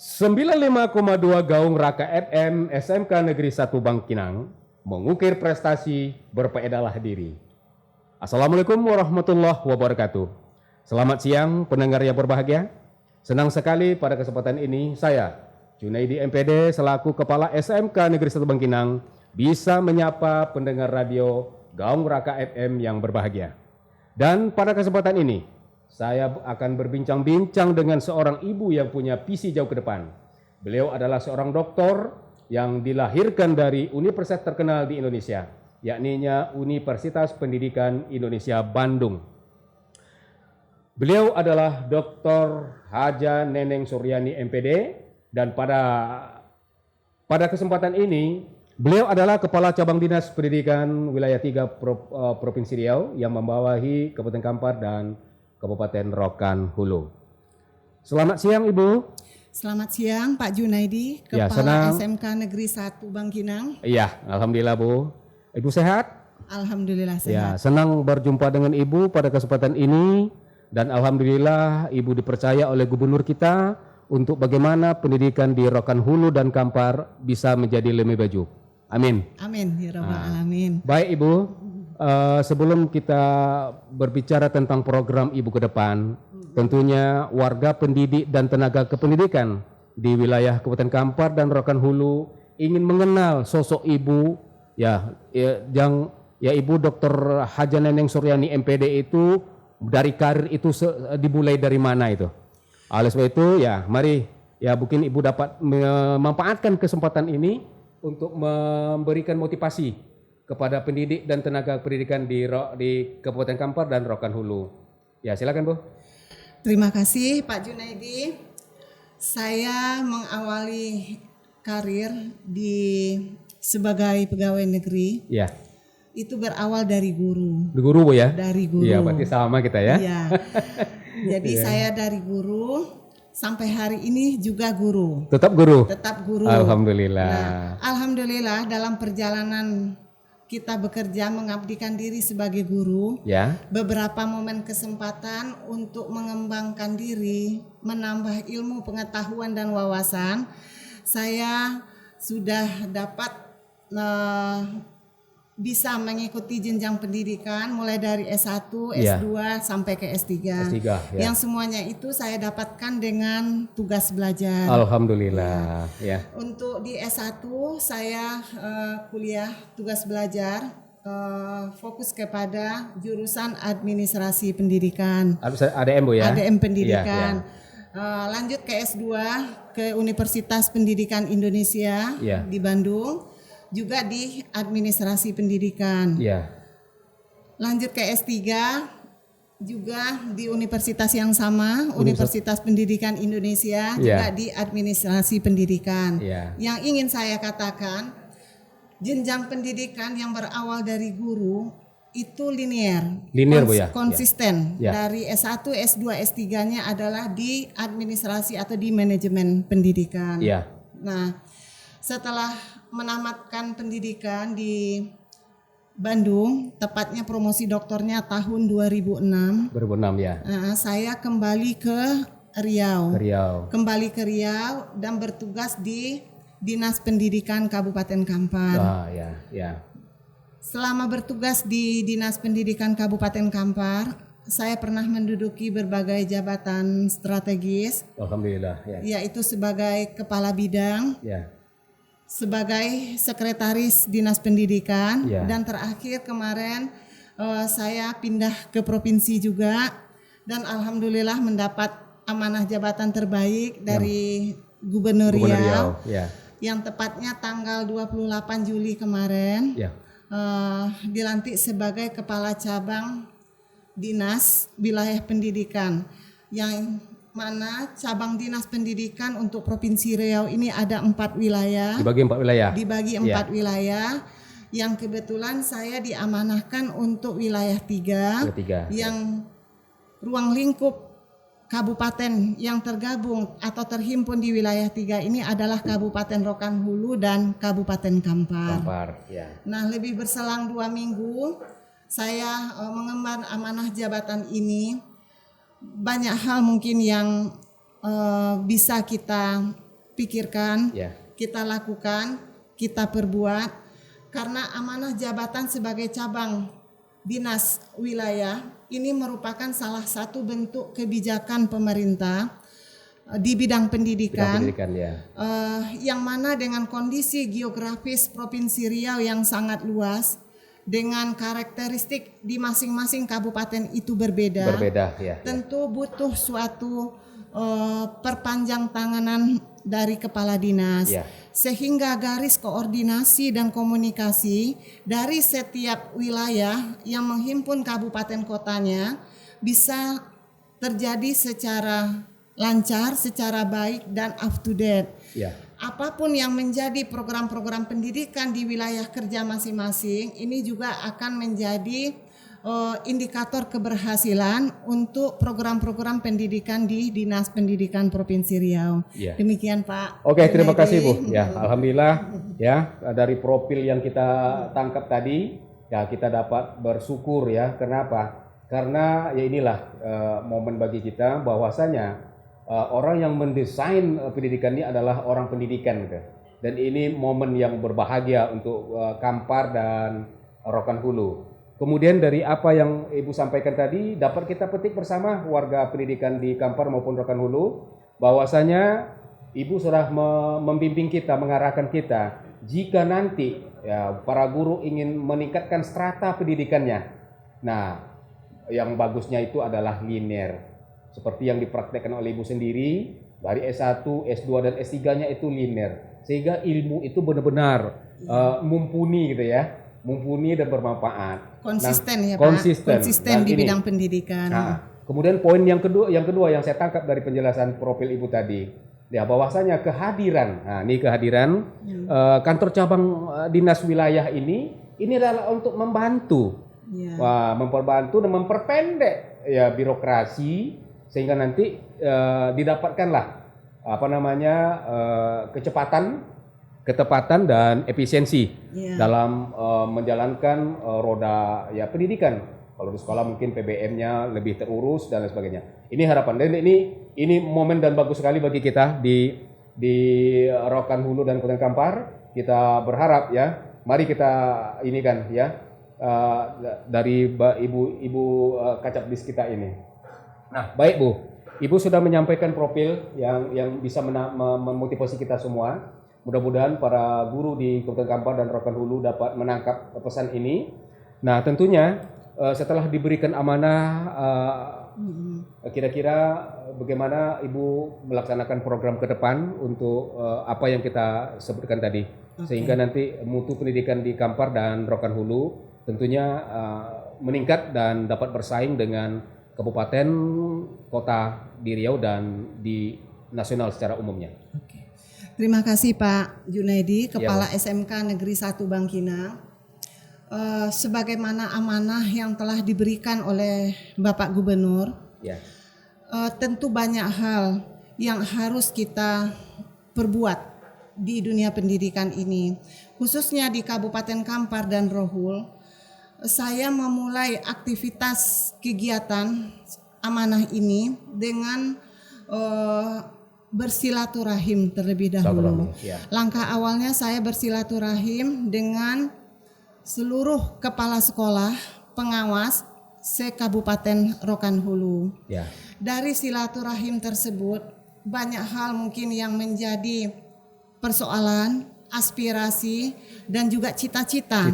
95,2 Gaung Raka FM SMK Negeri 1 Bangkinang mengukir prestasi berfaedahlah diri. Assalamualaikum warahmatullahi wabarakatuh. Selamat siang pendengar yang berbahagia. Senang sekali pada kesempatan ini saya, Junaidi MPD selaku Kepala SMK Negeri 1 Bangkinang bisa menyapa pendengar radio Gaung Raka FM yang berbahagia. Dan pada kesempatan ini saya akan berbincang-bincang dengan seorang ibu yang punya visi jauh ke depan. Beliau adalah seorang doktor yang dilahirkan dari universitas terkenal di Indonesia, yakninya Universitas Pendidikan Indonesia Bandung. Beliau adalah Dr. Haja Neneng Suryani MPD dan pada kesempatan ini beliau adalah Kepala Cabang Dinas Pendidikan Wilayah 3 Provinsi Riau yang membawahi Kabupaten Kampar dan Kabupaten Rokan Hulu. Selamat siang Ibu. Selamat siang Pak Junaidi, Kepala SMK Negeri 1 Bangkinang. Iya, Alhamdulillah Bu. Ibu sehat? Alhamdulillah sehat. Ya, senang berjumpa dengan Ibu pada kesempatan ini dan Alhamdulillah Ibu dipercaya oleh Gubernur kita untuk bagaimana pendidikan di Rokan Hulu dan Kampar bisa menjadi lebih maju. Amin. Amin ya rabbal alamin. Baik Ibu. Sebelum kita berbicara tentang program Ibu ke depan, tentunya warga pendidik dan tenaga kependidikan di wilayah Kabupaten Kampar dan Rokan Hulu ingin mengenal sosok Ibu yang Ibu Dr. Haja Neneng Suryani MPD itu dari karir itu dimulai dari mana itu. Oleh sebab itu mari mungkin Ibu dapat memanfaatkan kesempatan ini untuk memberikan motivasi kepada pendidik dan tenaga pendidikan di Kabupaten Kampar dan Rokan Hulu. Ya, silakan Bu. Terima kasih Pak Junaidi. Saya mengawali karir sebagai pegawai negeri. Ya. Itu berawal dari guru. Di guru Bu ya? Dari guru. Iya, berarti sama kita ya. Iya. Jadi saya dari guru sampai hari ini juga guru. Tetap guru. Tetap guru. Alhamdulillah. Nah, alhamdulillah dalam perjalanan kita bekerja mengabdikan diri sebagai guru, beberapa momen kesempatan untuk mengembangkan diri, menambah ilmu, pengetahuan dan wawasan, saya sudah dapat bisa mengikuti jenjang pendidikan mulai dari S1, S2 sampai ke S3. Yang semuanya itu saya dapatkan dengan tugas belajar. Alhamdulillah. Ya. Untuk di S1 saya kuliah tugas belajar fokus kepada jurusan administrasi pendidikan. ADM Bu ya? ADM pendidikan. Lanjut ke S2 ke Universitas Pendidikan Indonesia di Bandung. Juga di administrasi pendidikan. Lanjut ke S3 juga di universitas yang sama, Universitas Pendidikan Indonesia, juga di administrasi pendidikan. Yang ingin saya katakan, jenjang pendidikan yang berawal dari guru itu linear Bu ya, konsisten. Dari S1, S2, S3-nya adalah di administrasi atau di manajemen pendidikan. Nah, setelah menamatkan pendidikan di Bandung, tepatnya promosi doktornya tahun 2006. 2006 ya. Saya kembali ke Riau. Kembali ke Riau dan bertugas di Dinas Pendidikan Kabupaten Kampar. Selama bertugas di Dinas Pendidikan Kabupaten Kampar, saya pernah menduduki berbagai jabatan strategis. Alhamdulillah. Yaitu sebagai kepala bidang. Sebagai sekretaris Dinas Pendidikan dan terakhir kemarin saya pindah ke provinsi juga dan alhamdulillah mendapat amanah jabatan terbaik dari Gubernur Riau yang tepatnya tanggal 28 Juli kemarin dilantik sebagai Kepala Cabang Dinas Wilayah Pendidikan yang mana cabang dinas pendidikan untuk Provinsi Riau ini ada 4 wilayah. Dibagi 4 wilayah. Yang kebetulan saya diamanahkan untuk wilayah 3 yang ruang lingkup kabupaten yang tergabung atau terhimpun di wilayah 3 ini adalah Kabupaten Rokan Hulu dan Kabupaten Kampar. Nah, lebih berselang 2 minggu saya mengemban amanah jabatan ini. Banyak hal mungkin yang bisa kita pikirkan, kita lakukan, kita perbuat, karena amanah jabatan sebagai cabang dinas wilayah ini merupakan salah satu bentuk kebijakan pemerintah di bidang pendidikan, yang mana dengan kondisi geografis Provinsi Riau yang sangat luas, dengan karakteristik di masing-masing kabupaten itu berbeda, tentu butuh suatu perpanjang tanganan dari kepala dinas, sehingga garis koordinasi dan komunikasi dari setiap wilayah yang menghimpun kabupaten kotanya bisa terjadi secara lancar, secara baik dan up to date. Apapun yang menjadi program-program pendidikan di wilayah kerja masing-masing ini juga akan menjadi indikator keberhasilan untuk program-program pendidikan di Dinas Pendidikan Provinsi Riau. Demikian Pak. Oke, terima kasih Bu. Ya, alhamdulillah ya dari profil yang kita tangkap tadi ya kita dapat bersyukur ya. Kenapa? Karena ya inilah momen bagi kita bahwasanya orang yang mendesain pendidikan ini adalah orang pendidikan gitu. Dan ini momen yang berbahagia untuk Kampar dan Rokan Hulu. Kemudian dari apa yang Ibu sampaikan tadi dapat kita petik bersama warga pendidikan di Kampar maupun Rokan Hulu bahwasanya Ibu sudah membimbing kita, mengarahkan kita jika nanti ya para guru ingin meningkatkan strata pendidikannya. Nah, yang bagusnya itu adalah linear. Seperti yang dipraktekkan oleh Ibu sendiri dari S1, S2 dan S3-nya itu linear. Sehingga ilmu itu benar-benar mumpuni gitu ya. Mumpuni dan bermanfaat. Konsisten ya Pak. Konsisten di bidang pendidikan. Nah, kemudian poin yang kedua yang saya tangkap dari penjelasan profil Ibu tadi, ya bahwasanya kehadiran, nah ini kehadiran kantor cabang dinas wilayah ini adalah untuk membantu, memperbantu dan memperpendek ya birokrasi sehingga nanti didapatkanlah kecepatan, ketepatan dan efisiensi dalam menjalankan roda ya pendidikan. Kalau di sekolah mungkin PBM-nya lebih terurus dan lain sebagainya. Ini harapan dan ini momen dan bagus sekali bagi kita di Rokan Hulu dan Kabupaten Kampar. Kita berharap ya, mari kita ini kan ya dari ibu kacap dis kita ini. Nah, baik Bu. Ibu sudah menyampaikan profil yang bisa memotivasi kita semua. Mudah-mudahan para guru di Kabupaten Kampar dan Rokan Hulu dapat menangkap pesan ini. Nah, tentunya setelah diberikan amanah, kira-kira bagaimana Ibu melaksanakan program ke depan untuk apa yang kita sebutkan tadi, sehingga nanti mutu pendidikan di Kampar dan Rokan Hulu tentunya meningkat dan dapat bersaing dengan kabupaten, kota di Riau dan di nasional secara umumnya. Terima kasih Pak Junaidi, Kepala SMK Negeri 1 Bangkinang. Sebagaimana amanah yang telah diberikan oleh Bapak Gubernur, tentu banyak hal yang harus kita perbuat di dunia pendidikan ini. Khususnya di Kabupaten Kampar dan Rohul, saya memulai aktivitas kegiatan amanah ini dengan bersilaturahim terlebih dahulu. Langkah awalnya saya bersilaturahim dengan seluruh kepala sekolah pengawas se-Kabupaten Rokan Hulu. Dari silaturahim tersebut banyak hal mungkin yang menjadi persoalan, aspirasi dan juga cita-cita.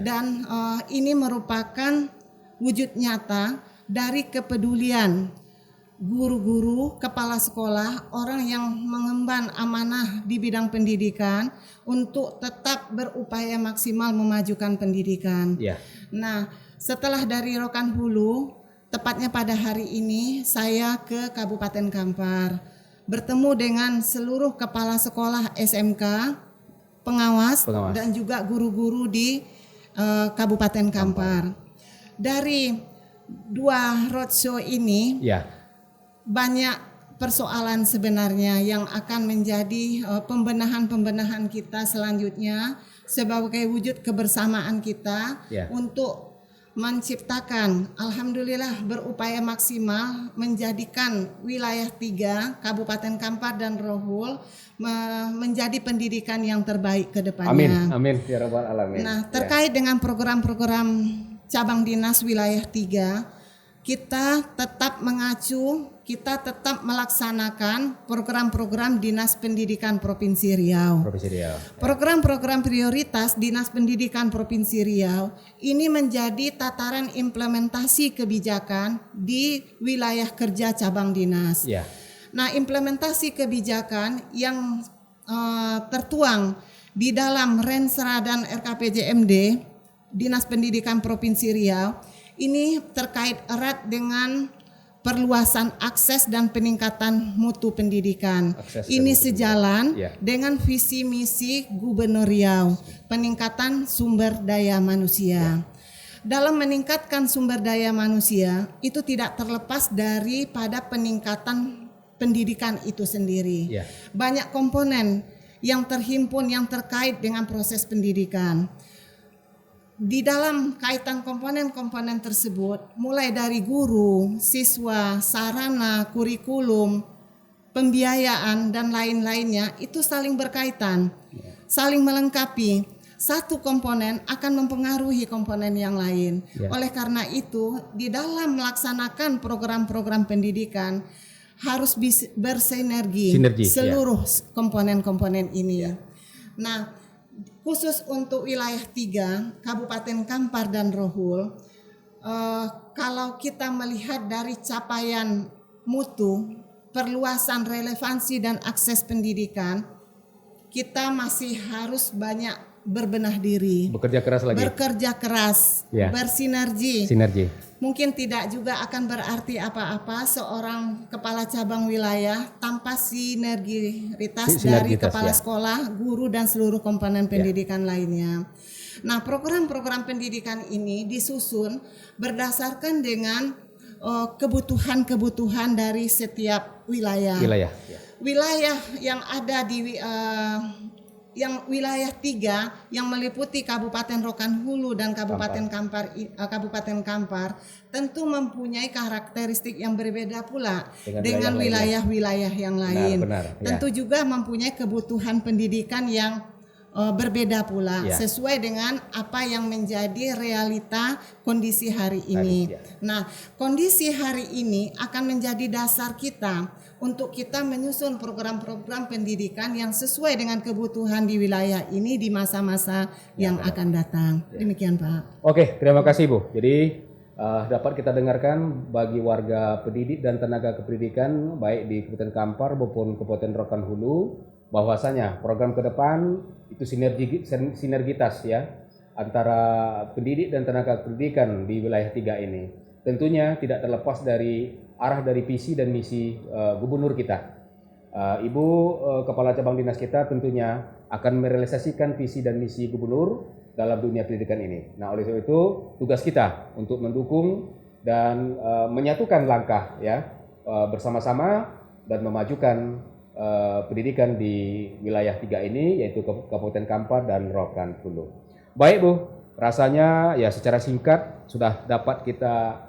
Dan ini merupakan wujud nyata dari kepedulian guru-guru, kepala sekolah, orang yang mengemban amanah di bidang pendidikan untuk tetap berupaya maksimal memajukan pendidikan. Nah, setelah dari Rokan Hulu, tepatnya pada hari ini saya ke Kabupaten Kampar, bertemu dengan seluruh kepala sekolah SMK, pengawas. Dan juga guru-guru di Kabupaten Kampar. Dari dua roadshow ini, banyak persoalan sebenarnya yang akan menjadi pembenahan kita selanjutnya sebagai wujud kebersamaan kita untuk menciptakan, alhamdulillah berupaya maksimal menjadikan wilayah 3 Kabupaten Kampar dan Rohul menjadi pendidikan yang terbaik ke depannya. Amin, ya rabbal alamin. Nah, terkait dengan program-program cabang dinas wilayah 3, kita tetap mengacu, kita tetap melaksanakan program-program Dinas Pendidikan Provinsi Riau. Program-program prioritas Dinas Pendidikan Provinsi Riau ini menjadi tataran implementasi kebijakan di wilayah kerja cabang dinas. Ya. Nah, implementasi kebijakan yang tertuang di dalam Rensra dan RKPJMD Dinas Pendidikan Provinsi Riau ini terkait erat dengan perluasan akses dan peningkatan mutu pendidikan. Ini sejalan dengan visi misi Gubernur Riau, peningkatan sumber daya manusia. Dalam meningkatkan sumber daya manusia itu tidak terlepas daripada peningkatan pendidikan itu sendiri. Banyak komponen yang terhimpun yang terkait dengan proses pendidikan. Di dalam kaitan komponen-komponen tersebut, mulai dari guru, siswa, sarana, kurikulum, pembiayaan, dan lain-lainnya, itu saling berkaitan, saling melengkapi. Satu komponen akan mempengaruhi komponen yang lain. Oleh karena itu, di dalam melaksanakan program-program pendidikan, harus bersinergi seluruh komponen-komponen ini. Nah, khusus untuk wilayah 3 Kabupaten Kampar dan Rohul, kalau kita melihat dari capaian mutu, perluasan relevansi dan akses pendidikan, kita masih harus banyak berbenah diri, bekerja keras, bersinergi. Mungkin tidak juga akan berarti apa-apa seorang kepala cabang wilayah tanpa sinergitas dari kepala sekolah, guru, dan seluruh komponen pendidikan lainnya. Nah, program-program pendidikan ini disusun berdasarkan dengan kebutuhan-kebutuhan dari setiap wilayah. Wilayah yang ada di yang wilayah 3 yang meliputi Kabupaten Rokan Hulu dan Kabupaten Kampar tentu mempunyai karakteristik yang berbeda pula dengan wilayah-wilayah yang lain. Tentu juga mempunyai kebutuhan pendidikan yang berbeda pula sesuai dengan apa yang menjadi realita kondisi hari ini. Nah, kondisi hari ini akan menjadi dasar kita untuk kita menyusun program-program pendidikan yang sesuai dengan kebutuhan di wilayah ini di masa-masa yang akan datang. Demikian, Pak. Oke, terima kasih, Bu. Jadi dapat kita dengarkan bagi warga pendidik dan tenaga kependidikan baik di Kabupaten Kampar maupun Kabupaten Rokan Hulu bahwasanya program ke depan itu sinergitas antara pendidik dan tenaga pendidikan di wilayah 3 ini. Tentunya tidak terlepas dari arah dari visi dan misi gubernur kita. Ibu kepala cabang dinas kita tentunya akan merealisasikan visi dan misi gubernur dalam dunia pendidikan ini. Nah, oleh sebab itu tugas kita untuk mendukung dan menyatukan langkah bersama-sama dan memajukan pendidikan di wilayah 3 ini, yaitu Kabupaten Kampar dan Rokan Hulu. Baik, Bu, rasanya secara singkat sudah dapat kita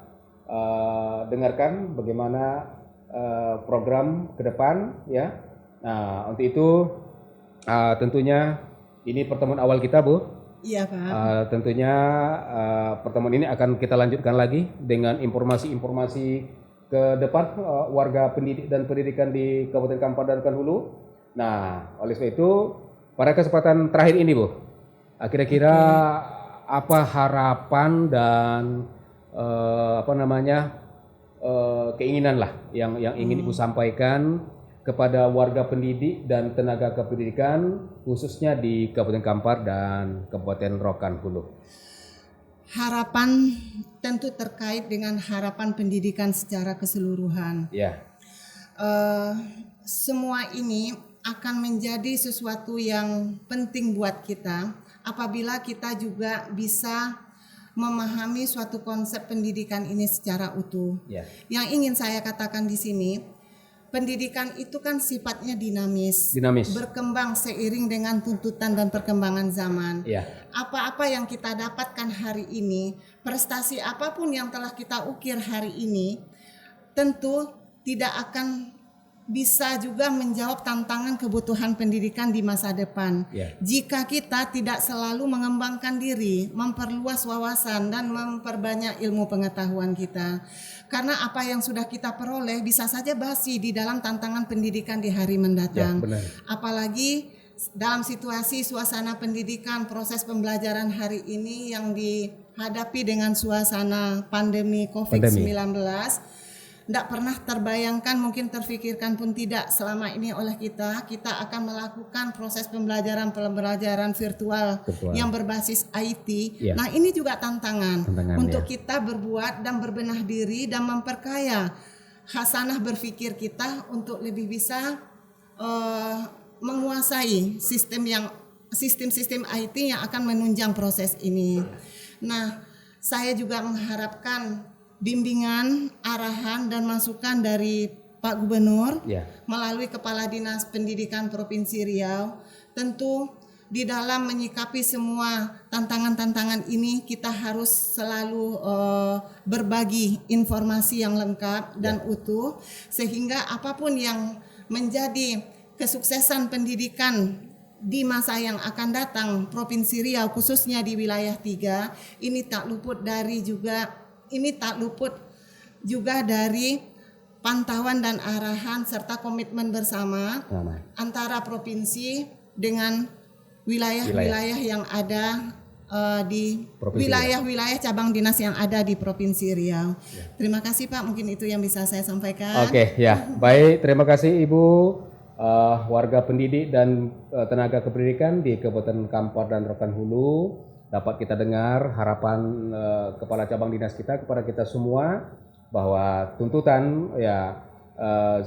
dengarkan bagaimana program ke depan Nah, untuk itu tentunya ini pertemuan awal kita, Bu. Iya, Pak. Tentunya pertemuan ini akan kita lanjutkan lagi dengan informasi-informasi ke depan warga pendidik dan pendidikan di Kabupaten Kampar dan Rokan Hulu. Nah, oleh sebab itu pada kesempatan terakhir ini, Bu, kira-kira apa harapan dan keinginan lah yang ingin Ibu sampaikan kepada warga pendidik dan tenaga kependidikan khususnya di Kabupaten Kampar dan Kabupaten Rokan Hulu. Harapan tentu terkait dengan harapan pendidikan secara keseluruhan. Semua ini akan menjadi sesuatu yang penting buat kita apabila kita juga bisa memahami suatu konsep pendidikan ini secara utuh. Yang ingin saya katakan di sini, pendidikan itu kan sifatnya dinamis, berkembang seiring dengan tuntutan dan perkembangan zaman. Apa-apa yang kita dapatkan hari ini prestasi apapun yang telah kita ukir hari ini tentu tidak akan bisa juga menjawab tantangan kebutuhan pendidikan di masa depan. Jika kita tidak selalu mengembangkan diri, memperluas wawasan dan memperbanyak ilmu pengetahuan kita. Karena apa yang sudah kita peroleh bisa saja basi di dalam tantangan pendidikan di hari mendatang. Apalagi dalam situasi suasana pendidikan, proses pembelajaran hari ini yang dihadapi dengan suasana pandemi COVID-19. Tidak pernah terbayangkan, mungkin terfikirkan pun tidak selama ini oleh kita akan melakukan proses pembelajaran virtual yang berbasis IT. Nah, ini juga tantangan untuk kita berbuat dan berbenah diri dan memperkaya hasanah berpikir kita untuk lebih bisa menguasai sistem IT yang akan menunjang proses ini. Nah, saya juga mengharapkan bimbingan, arahan dan masukan dari Pak Gubernur melalui Kepala Dinas Pendidikan Provinsi Riau. Tentu di dalam menyikapi semua tantangan-tantangan ini kita harus selalu berbagi informasi yang lengkap dan utuh, sehingga apapun yang menjadi kesuksesan pendidikan di masa yang akan datang Provinsi Riau khususnya di wilayah 3 ini tak luput juga dari pantauan dan arahan serta komitmen bersama antara provinsi dengan wilayah-wilayah yang ada di wilayah-wilayah cabang dinas yang ada di Provinsi Riau. Terima kasih Pak, mungkin itu yang bisa saya sampaikan. Baik, terima kasih Ibu warga pendidik dan tenaga kependidikan di Kabupaten Kampar dan Rokan Hulu. Dapat kita dengar harapan kepala cabang dinas kita kepada kita semua bahwa tuntutan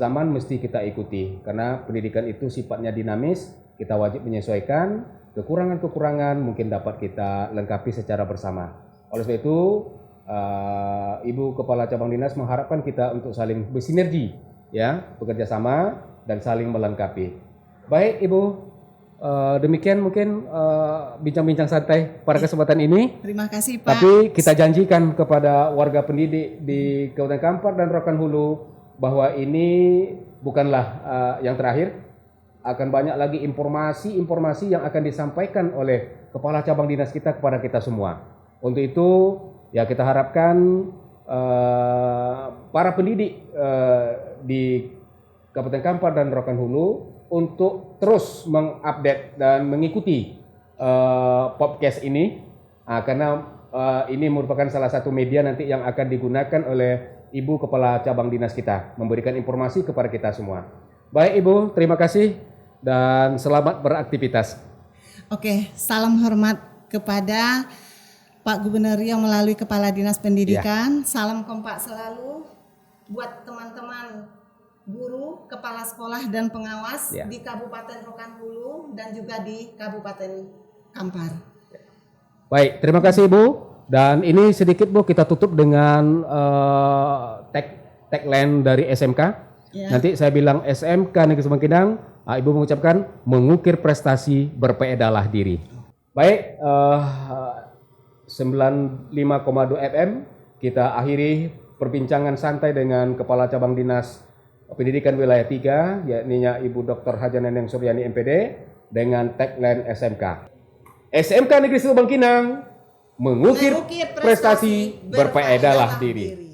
zaman mesti kita ikuti karena pendidikan itu sifatnya dinamis, kita wajib menyesuaikan, kekurangan-kekurangan mungkin dapat kita lengkapi secara bersama. Oleh sebab itu Ibu Kepala Cabang Dinas mengharapkan kita untuk saling bersinergi, bekerja sama dan saling melengkapi. Baik Ibu. Demikian mungkin bincang-bincang santai pada kesempatan ini. Terima kasih Pak. Tapi kita janjikan kepada warga pendidik di Kabupaten Kampar dan Rokan Hulu bahwa ini bukanlah yang terakhir. Akan banyak lagi informasi yang akan disampaikan oleh kepala cabang dinas kita kepada kita semua. Untuk itu kita harapkan para pendidik di Kabupaten Kampar dan Rokan Hulu untuk terus mengupdate dan mengikuti podcast ini karena ini merupakan salah satu media nanti yang akan digunakan oleh Ibu Kepala Cabang Dinas kita memberikan informasi kepada kita semua. Baik Ibu, terima kasih dan selamat beraktivitas. Salam hormat kepada Pak Gubernur yang melalui Kepala Dinas Pendidikan. Salam kompak selalu buat teman-teman guru, kepala sekolah dan pengawas di Kabupaten Rokan Hulu dan juga di Kabupaten Kampar. Baik, terima kasih Ibu. Dan ini sedikit Bu kita tutup dengan tagline dari SMK. Nanti saya bilang SMK Negeri Semangkinang, Ibu mengucapkan mengukir prestasi berpeedalah diri. Baik, 95,2 FM kita akhiri perbincangan santai dengan Kepala Cabang Dinas Pendidikan Wilayah 3, yakni Ibu Dr. Haja Neneng Suryani MPD dengan tagline SMK. SMK Negeri Semangkinang mengukir prestasi berpeedalah diri.